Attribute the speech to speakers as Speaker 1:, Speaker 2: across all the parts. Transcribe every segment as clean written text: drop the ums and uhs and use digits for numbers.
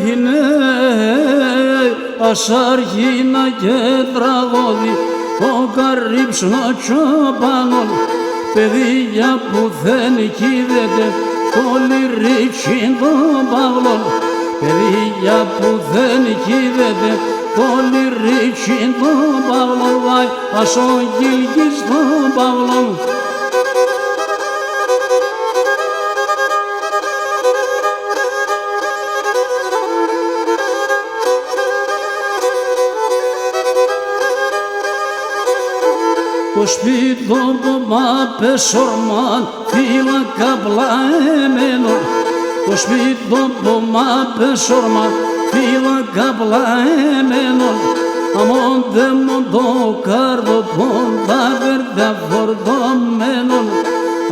Speaker 1: Είναι ασάργυνα και τραγώδι ο καρύψνο τσοπανών, παιδεία που δεν κοίδεται το λυρίτσι των παυλών, παιδεία που δεν κοίδεται το λυρίτσι των παυλών, βάει ας ο Γιλγής των παυλών. Το σπίτι των πομάπε σορμάν φύλακα πλαεμένο, το σπίτι των πομάπε σορμάν φύλακα πλαεμένο, αμόν δε μον το καρδοπόν τα βέρδια φορτωμένον,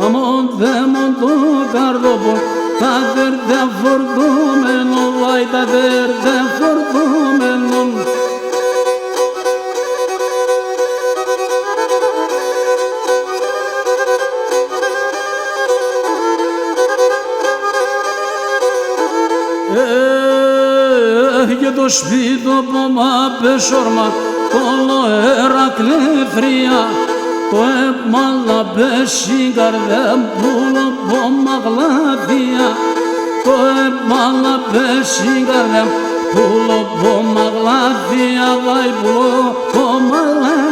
Speaker 1: αμόν δε μον το καρδοπόν τα βέρδια φορτωμένον, βάει τα βέρδια φορτωμένον. Και το σπίτι το πομάπε σόρμα όλο Ερακλέφρια, το έμαλα πέσει καρδιά πουλο πομαγλάδια, το έμαλα πέσει καρδιά πουλο πομαγλάδια, βάει πουλο πομαγλάδια.